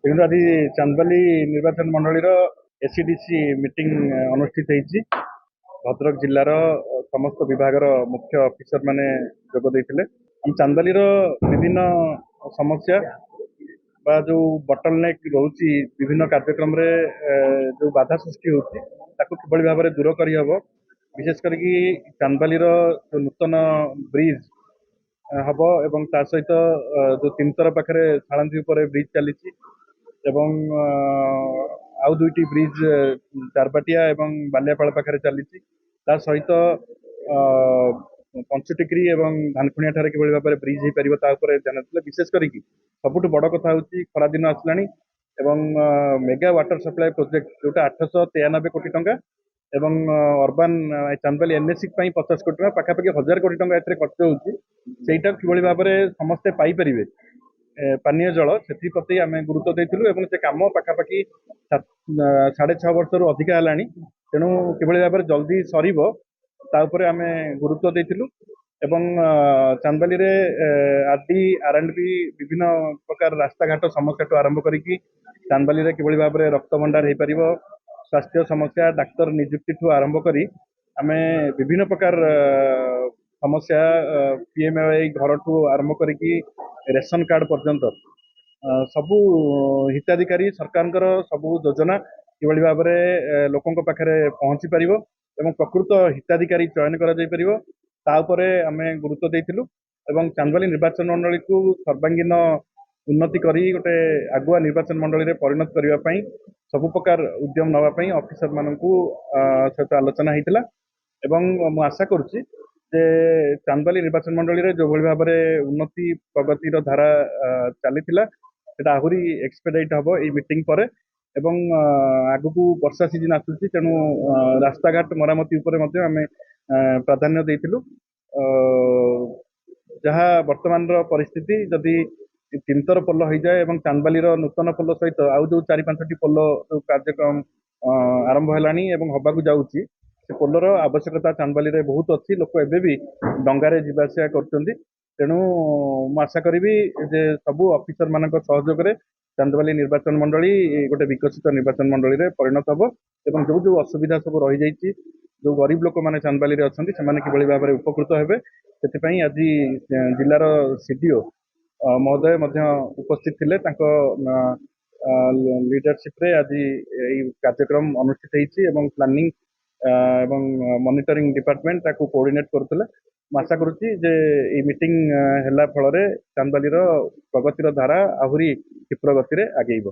ତେଣୁ ଆଜି ଚାନ୍ଦବାଲି ନିର୍ବାଚନ ମଣ୍ଡଳୀର ଏସିଡିସି ମିଟିଂ ଅନୁଷ୍ଠିତ ହେଇଛି। ଭଦ୍ରକ ଜିଲ୍ଲାର ସମସ୍ତ ବିଭାଗର ମୁଖ୍ୟ ଅଫିସର ମାନେ ଯୋଗ ଦେଇଥିଲେ। ଆମ ଚାନ୍ଦବାଲିର ବିଭିନ୍ନ ସମସ୍ୟା ବା ଯୋଉ ବଟଲନେକ୍ ରହୁଛି ବିଭିନ୍ନ କାର୍ଯ୍ୟକ୍ରମରେ ଯୋଉ ବାଧା ସୃଷ୍ଟି ହଉଛି ତାକୁ କିଭଳି ଭାବରେ ଦୂର କରିହେବ, ବିଶେଷ କରିକି ଚାନ୍ଦବାଲିର ଯୋଉ ନୂତନ ବ୍ରିଜ ହବ ଏବଂ ତା ସହିତ ଯୋଉ ତିନିତର ପାଖରେ ଶାଳନ୍ଦୀ ଉପରେ ବ୍ରିଜ ଚାଲିଛି ଏବଂ ଆଉ ଦୁଇଟି ବ୍ରିଜ ଚାରପାଟିଆ ଏବଂ ବାଲିଆପାଳ ପାଖରେ ଚାଲିଛି। ତା ସହିତ ପଞ୍ଚଟିକିରି ଏବଂ ଧାନଖୁଣିଆ ଠାରେ କିଭଳି ଭାବରେ ବ୍ରିଜ ହେଇପାରିବ ତା ଉପରେ ଧ୍ୟାନ ଦେଲେ। ବିଶେଷ କରିକି ସବୁଠୁ ବଡ କଥା ହଉଛି ଖରା ଦିନ ଆସିଲାଣି ଏବଂ ମେଗା ୱାଟର ସପ୍ଲାଏ ପ୍ରୋଜେକ୍ଟ ଯୋଉଟା 893 କୋଟି ଟଙ୍କା ଏବଂ ଅର୍ବାନ ଚାନ୍ଦବାଲି ଏନ୍ଏସି ପାଇଁ 50 କୋଟି ଟଙ୍କା, ପାଖାପାଖି 1000 କୋଟି ଟଙ୍କା ଏଥିରେ ଖର୍ଚ୍ଚ ହଉଛି। ସେଇଟା କିଭଳି ଭାବରେ ସମସ୍ତେ ପାଇପାରିବେ ପାନୀୟ ଜଳ, ସେଥିପ୍ରତି ଆମେ ଗୁରୁତ୍ୱ ଦେଇଥିଲୁ ଏବଂ ସେ କାମ ପାଖାପାଖି 6.5 ବର୍ଷରୁ ଅଧିକା ହେଲାଣି। ତେଣୁ କିଭଳି ଭାବରେ ଜଲ୍ଦି ସରିବ ତା ଉପରେ ଆମେ ଗୁରୁତ୍ୱ ଦେଇଥିଲୁ ଏବଂ ଚାନ୍ଦବାଲିରେ ଆର୍ଡି ଆର୍ଆଣ୍ଡବି ବିଭିନ୍ନ ପ୍ରକାର ରାସ୍ତାଘାଟ ସମସ୍ୟାଠୁ ଆରମ୍ଭ କରିକି ଚାନ୍ଦବାଲିରେ କିଭଳି ଭାବରେ ରକ୍ତ ଭଣ୍ଡାର ହେଇପାରିବ, ସ୍ୱାସ୍ଥ୍ୟ ସମସ୍ୟା, ଡାକ୍ତର ନିଯୁକ୍ତିଠୁ ଆରମ୍ଭ କରି ଆମେ ବିଭିନ୍ନ ପ୍ରକାର ସମସ୍ୟା ପିଏମ୍ଆଇ ଘରଠୁ ଆରମ୍ଭ କରିକି ରେସନ କାର୍ଡ ପର୍ଯ୍ୟନ୍ତ ସବୁ ହିତାଧିକାରୀ ସରକାରଙ୍କର ସବୁ ଯୋଜନା କିଭଳି ଭାବରେ ଲୋକଙ୍କ ପାଖରେ ପହଞ୍ଚି ପାରିବ ଏବଂ ପ୍ରକୃତ ହିତାଧିକାରୀ ଚୟନ କରାଯାଇପାରିବ ତା ଉପରେ ଆମେ ଗୁରୁତ୍ୱ ଦେଇଥିଲୁ ଏବଂ ଚାନ୍ଦବାଲି ନିର୍ବାଚନ ମଣ୍ଡଳୀକୁ ସର୍ବାଙ୍ଗୀନ ଉନ୍ନତି କରି ଗୋଟେ ଆଗୁଆ ନିର୍ବାଚନ ମଣ୍ଡଳୀରେ ପରିଣତ କରିବା ପାଇଁ ସବୁ ପ୍ରକାର ଉଦ୍ୟମ ନେବା ପାଇଁ ଅଫିସର ମାନଙ୍କୁ ସହିତ ଆଲୋଚନା ହେଇଥିଲା ଏବଂ ମୁଁ ଆଶା କରୁଛି ଯେ ଚାନ୍ଦବାଲି ନିର୍ବାଚନ ମଣ୍ଡଳୀରେ ଯୋଉଭଳି ଭାବରେ ଉନ୍ନତି ପ୍ରଗତିର ଧାରା ଚାଲିଥିଲା ସେଟା ଆହୁରି ଏକ୍ସପେଡାଇଟ୍ ହବ ଏଇ ମିଟିଂ ପରେ ଏବଂ ଆଗକୁ ବର୍ଷା ସିଜନ ଆସୁଛି ତେଣୁ ରାସ୍ତାଘାଟ ମରାମତି ଉପରେ ମଧ୍ୟ ଆମେ ପ୍ରାଧାନ୍ୟ ଦେଇଥିଲୁ। ଯାହା ବର୍ତ୍ତମାନର ପରିସ୍ଥିତି ଯଦି ତିନିତର ପୋଲ ହେଇଯାଏ ଏବଂ ଚାନ୍ଦବାଲିର ନୂତନ ପୋଲ ସହିତ ଆଉ ଯୋଉ 4-5ଟି ପୋଲ ଯୋଉ କାର୍ଯ୍ୟକ୍ରମ ଆରମ୍ଭ ହେଲାଣି ଏବଂ ହବାକୁ ଯାଉଛି, ସେ ପୋଲର ଆବଶ୍ୟକତା ଚାନ୍ଦବାଲିରେ ବହୁତ ଅଛି। ଲୋକ ଏବେ ବି ଡଙ୍ଗାରେ ଯିବା ଆସିବା କରୁଛନ୍ତି। ତେଣୁ ମୁଁ ଆଶା କରିବି ଯେ ସବୁ ଅଫିସର ମାନଙ୍କ ସହଯୋଗରେ ଚାନ୍ଦବାଲି ନିର୍ବାଚନ ମଣ୍ଡଳୀ ଗୋଟେ ବିକଶିତ ନିର୍ବାଚନ ମଣ୍ଡଳୀରେ ପରିଣତ ହବ ଏବଂ ଯୋଉ ଯୋଉ ଅସୁବିଧା ସବୁ ରହିଯାଇଛି, ଯୋଉ ଗରିବ ଲୋକମାନେ ଚାନ୍ଦବାଲିରେ ଅଛନ୍ତି ସେମାନେ କିଭଳି ଭାବରେ ଉପକୃତ ହେବେ, ସେଥିପାଇଁ ଆଜି ଜିଲ୍ଲାର ସିଡିଓ ମହୋଦୟ ମଧ୍ୟ ଉପସ୍ଥିତ ଥିଲେ। ତାଙ୍କ ଲିଡରସିପରେ ଆଜି ଏଇ କାର୍ଯ୍ୟକ୍ରମ ଅନୁଷ୍ଠିତ ହେଇଛି ଏବଂ ପ୍ଲାନିଂ ଏବଂ ମନିଟରିଂ ଡିପାର୍ଟମେଣ୍ଟ ତାକୁ କୋଅର୍ଡିନେଟ କରୁଥିଲେ। ମୁଁ ଆଶା କରୁଛି ଯେ ଏଇ ମିଟିଂ ହେଲା ଫଳରେ ଚାନ୍ଦବାଲିର ପ୍ରଗତିର ଧାରା ଆହୁରି କ୍ଷିପ୍ର ଗତିରେ ଆଗେଇବ।